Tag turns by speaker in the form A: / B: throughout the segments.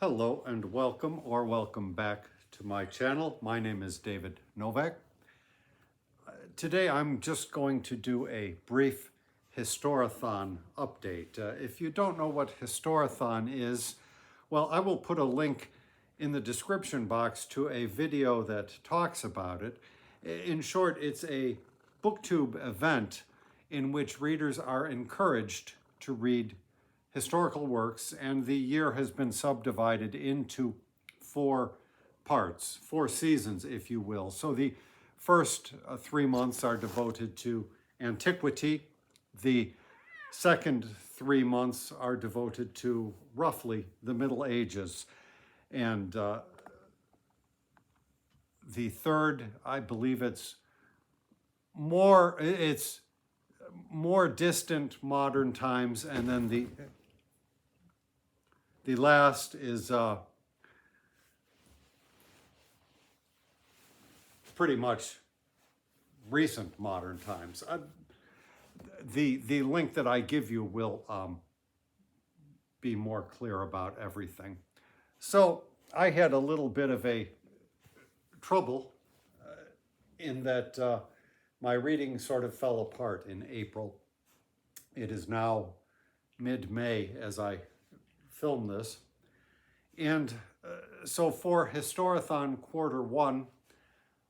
A: Hello and welcome or welcome back to my channel. My name is David Novak. Today I'm just going to do a brief Historathon update. If you don't know what Historathon is, well, I will put a link in the description box to a video that talks about it. In short, it's a booktube event in which readers are encouraged to read historical works, and the year has been subdivided into four parts, four seasons, if you will. So the first 3 months are devoted to antiquity. The second 3 months are devoted to roughly the Middle Ages. And the third, I believe it's more distant modern times, and then the last is pretty much recent modern times. The link that I give you will be more clear about everything. So I had a little bit of a trouble in that my reading sort of fell apart in April. It is now mid-May as I film this. And so for Historathon Quarter 1,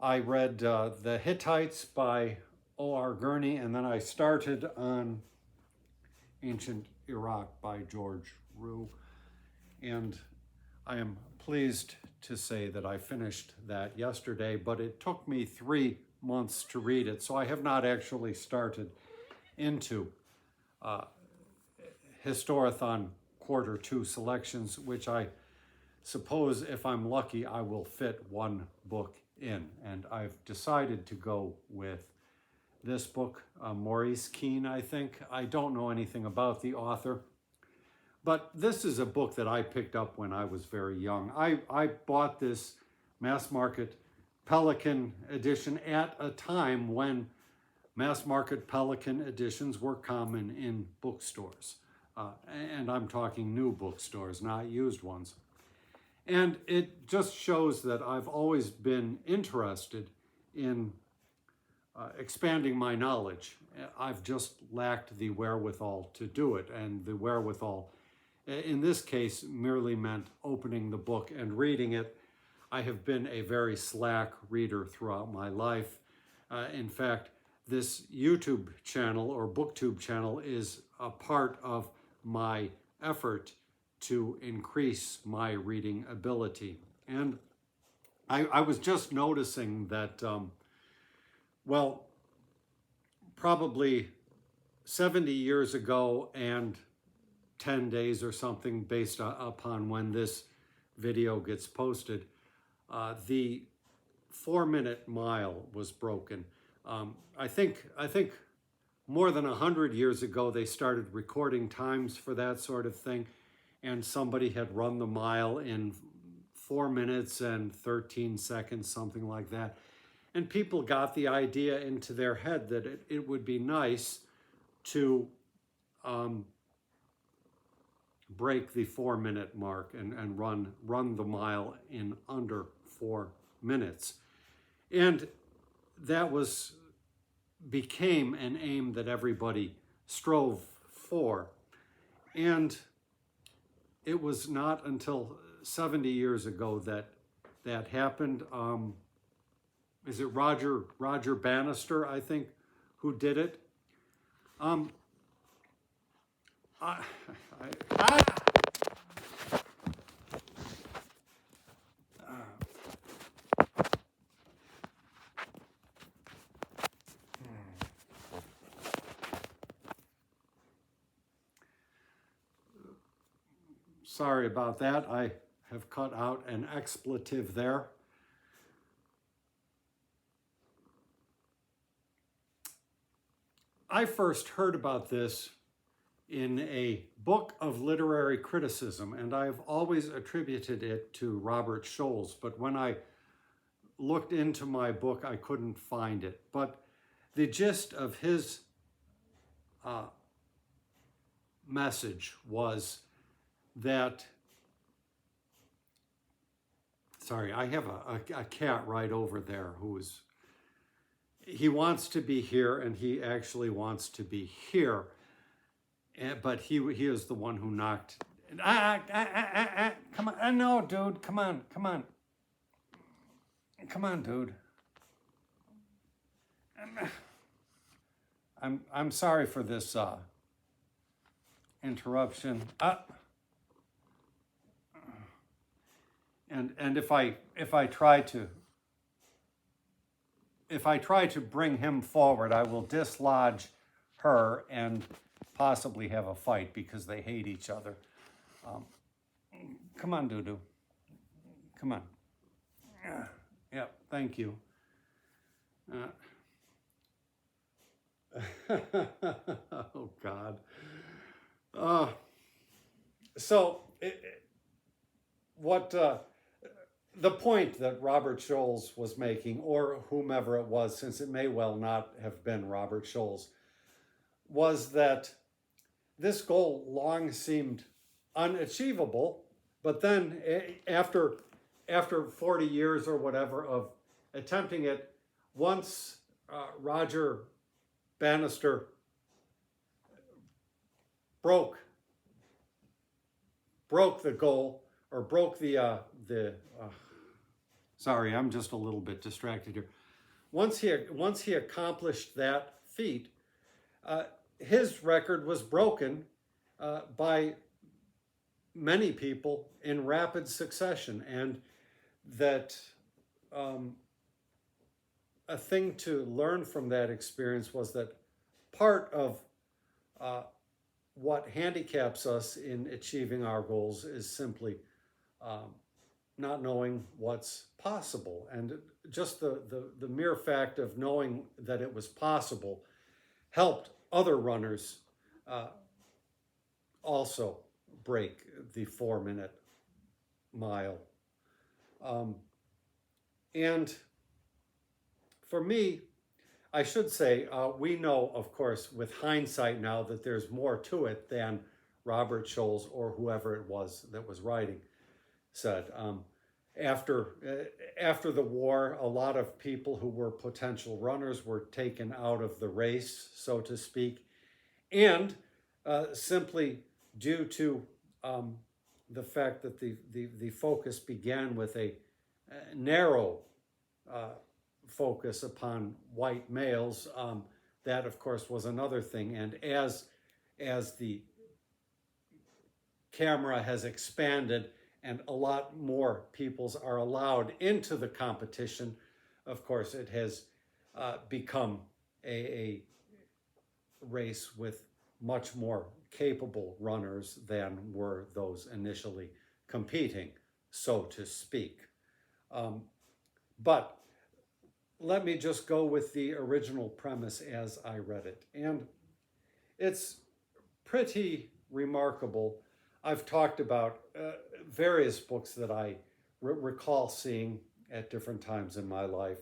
A: I read The Hittites by O.R. Gurney, and then I started on Ancient Iraq by George Rue. And I am pleased to say that I finished that yesterday, but it took me 3 months to read it, so I have not actually started into Historathon Quarter 2 selections, which I suppose if I'm lucky I will fit one book in. And I've decided to go with this book, Maurice Keene, I think. I don't know anything about the author, but this is a book that I picked up when I was very young. I bought this mass market Pelican edition at a time when mass market Pelican editions were common in bookstores. And I'm talking new bookstores, not used ones. And it just shows that I've always been interested in expanding my knowledge. I've just lacked the wherewithal to do it, and the wherewithal in this case merely meant opening the book and reading it. I have been a very slack reader throughout my life. In fact, this YouTube channel or booktube channel is a part of my effort to increase my reading ability. And I was just noticing that, well, probably 70 years ago and 10 days or something based upon when this video gets posted, the 4-minute mile was broken. I think more than 100 years ago they started recording times for that sort of thing, and somebody had run the mile in 4 minutes and 13 seconds, something like that. And people got the idea into their head that it would be nice to break the 4-minute mark and run the mile in under 4 minutes. And that became an aim that everybody strove for. And it was not until 70 years ago that happened. Is it Roger Bannister, I think, who did it? Sorry about that. I have cut out an expletive there. I first heard about this in a book of literary criticism, and I've always attributed it to Robert Scholes, but when I looked into my book, I couldn't find it. But the gist of his message was that Sorry, I have a cat right over there he wants to be here, and he actually wants to be here, but he is the one who knocked. Come on, no, dude, come on, dude. I'm sorry for this interruption. And if I try to bring him forward, I will dislodge her and possibly have a fight because they hate each other. Come on, Dudu. Come on. Yep, thank you. Oh, God. The point that Robert Scholes was making, or whomever it was, since it may well not have been Robert Scholes, was that this goal long seemed unachievable, but then after 40 years or whatever of attempting it, once Roger Bannister broke the goal, or broke sorry, I'm just a little bit distracted here. Once he accomplished that feat, his record was broken by many people in rapid succession, and that a thing to learn from that experience was that part of what handicaps us in achieving our goals is simply not knowing what's possible. And just the mere fact of knowing that it was possible helped other runners also break the 4-minute mile. And for me, I should say, we know, of course, with hindsight now, that there's more to it than Robert Scholes or whoever it was that was writing said. After the war, a lot of people who were potential runners were taken out of the race, so to speak, and simply due to the fact that the focus began with a narrow focus upon white males, that of course was another thing. And as the camera has expanded and a lot more peoples are allowed into the competition, of course it has become a race with much more capable runners than were those initially competing, so to speak. But let me just go with the original premise as I read it. And it's pretty remarkable. I've talked about various books that I recall seeing at different times in my life.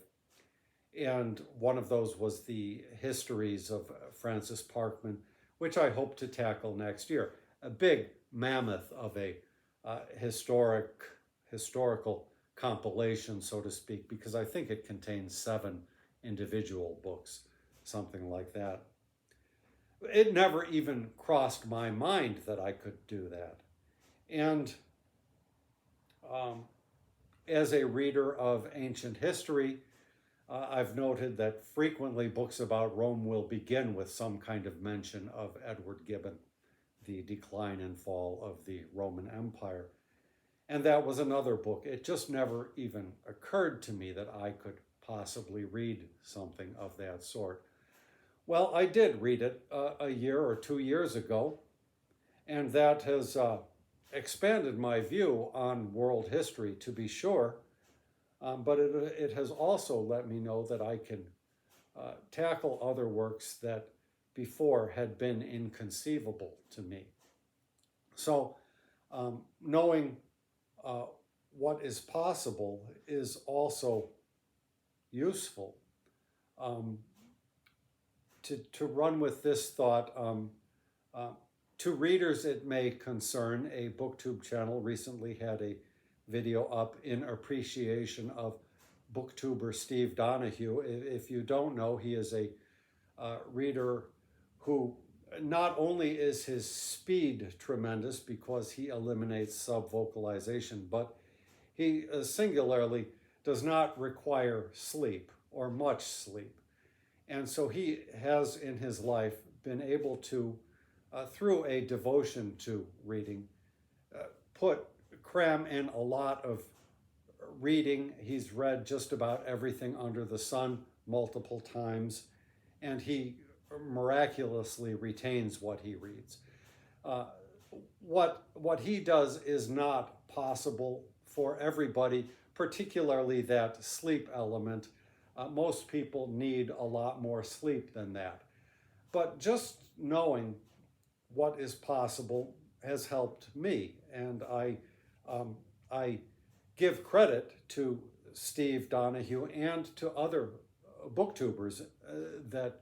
A: And one of those was the Histories of Francis Parkman, which I hope to tackle next year. A big mammoth of a historical compilation, so to speak, because I think it contains 7 individual books, something like that. It never even crossed my mind that I could do that. And as a reader of ancient history, I've noted that frequently books about Rome will begin with some kind of mention of Edward Gibbon, the decline and fall of the Roman Empire. And that was another book. It just never even occurred to me that I could possibly read something of that sort. Well, I did read it a year or 2 years ago, and that has expanded my view on world history, to be sure, but it has also let me know that I can tackle other works that before had been inconceivable to me. So knowing what is possible is also useful. To run with this thought, to readers it may concern, a BookTube channel recently had a video up in appreciation of booktuber Steve Donahue. If you don't know, he is a reader who not only is his speed tremendous because he eliminates subvocalization, but he singularly does not require sleep or much sleep. And so he has in his life been able to, through a devotion to reading, cram in a lot of reading. He's read just about everything under the sun multiple times, and he miraculously retains what he reads. What he does is not possible for everybody, particularly that sleep element. Most people need a lot more sleep than that. But just knowing what is possible has helped me, and I give credit to Steve Donahue and to other booktubers that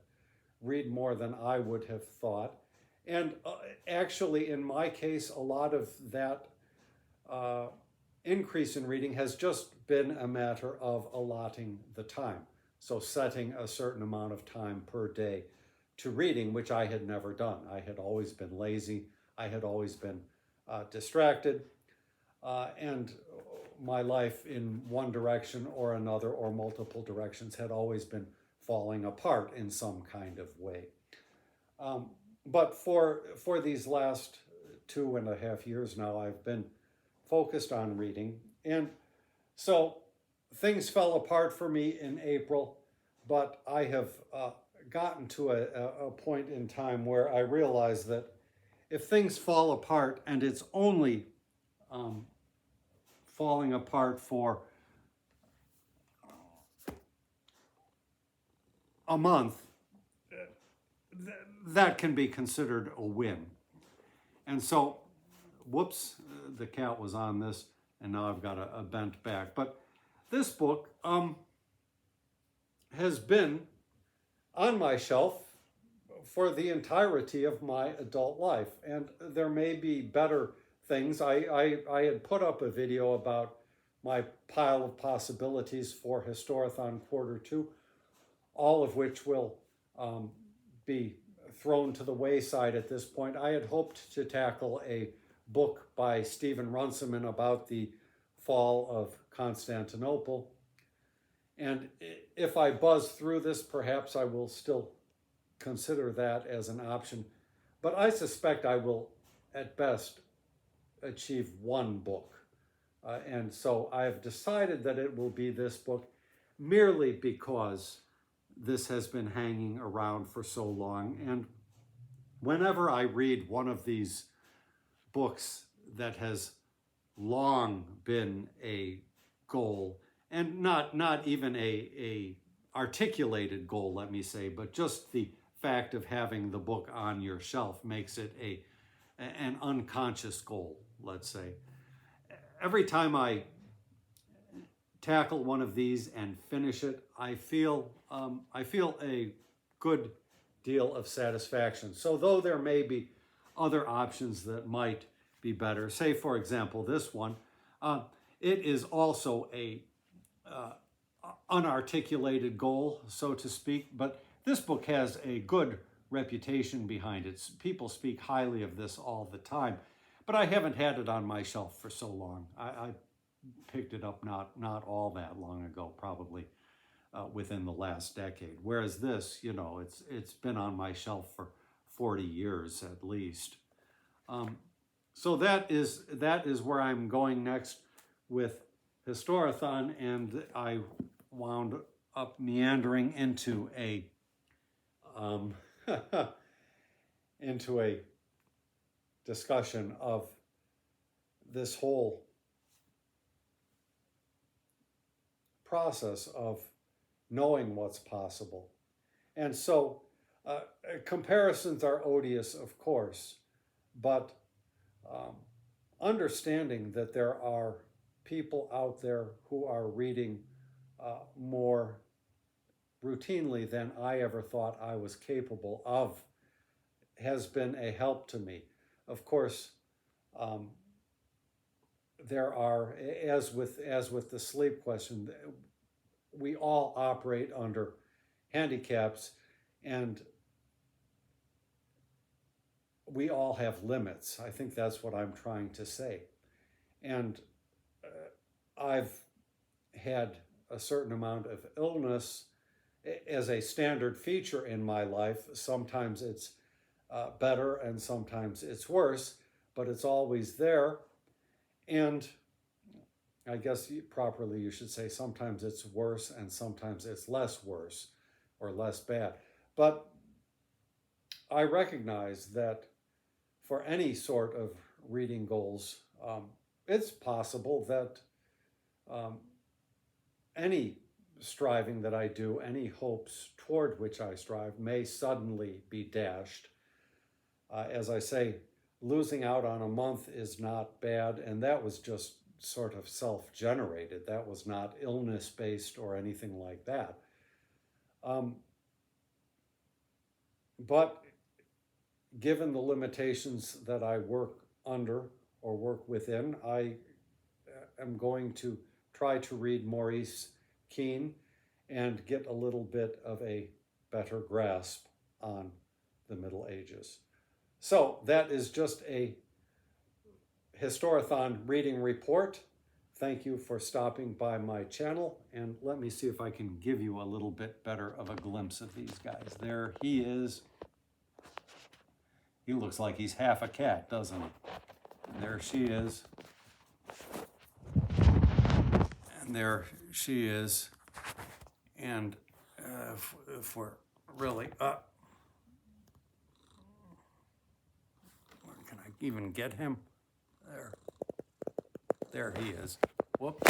A: read more than I would have thought. And actually, in my case, a lot of that increase in reading has just been a matter of allotting the time. So setting a certain amount of time per day to reading, which I had never done. I had always been lazy. I had always been distracted. And my life in one direction or another or multiple directions had always been falling apart in some kind of way. But for these last 2.5 years now, I've been focused on reading. And so things fell apart for me in April, but I have gotten to a point in time where I realize that if things fall apart and it's only falling apart for a month, that can be considered a win. And so, whoops, the cat was on this, and now I've got a bent back. But this book has been on my shelf for the entirety of my adult life. And there may be better things. I had put up a video about my pile of possibilities for Historathon Q2, all of which will be thrown to the wayside at this point. I had hoped to tackle a book by Stephen Runciman about the fall of Constantinople. And if I buzz through this, perhaps I will still consider that as an option. But I suspect I will, at best, achieve one book. And so I've decided that it will be this book merely because this has been hanging around for so long. And whenever I read one of these books that has long been a goal, and not even a articulated goal, let me say, but just the fact of having the book on your shelf makes it an unconscious goal, let's say. Every time I tackle one of these and finish it, I feel a good deal of satisfaction. So though there may be other options that might be better, say for example this one, it is also a unarticulated goal, so to speak, but this book has a good reputation behind it. People speak highly of this all the time, but I haven't had it on my shelf for so long. I picked it up not all that long ago, probably within the last decade. Whereas this, it's been on my shelf for 40 years at least. So that is where I'm going next with Historathon, and I wound up meandering into a into a discussion of this whole process of knowing what's possible. And so comparisons are odious, of course, but understanding that there are people out there who are reading more routinely than I ever thought I was capable of has been a help to me. Of course, there are, as with the sleep question, we all operate under handicaps, and we all have limits. I think that's what I'm trying to say. And I've had a certain amount of illness as a standard feature in my life. Sometimes it's better and sometimes it's worse, but it's always there. And I guess properly you should say sometimes it's worse and sometimes it's less worse or less bad. But I recognize that for any sort of reading goals, it's possible that any striving that I do, any hopes toward which I strive, may suddenly be dashed. As I say, losing out on a month is not bad, and that was just sort of self-generated. That was not illness-based or anything like that. But given the limitations that I work under or work within, I am going to try to read Maurice Keene and get a little bit of a better grasp on the Middle Ages. So that is just a Historathon reading report. Thank you for stopping by my channel, and let me see if I can give you a little bit better of a glimpse of these guys. There he is. He looks like he's half a cat, doesn't he? And there she is. And there she is. And if we're really up, where can I even get him? There he is. Whoop.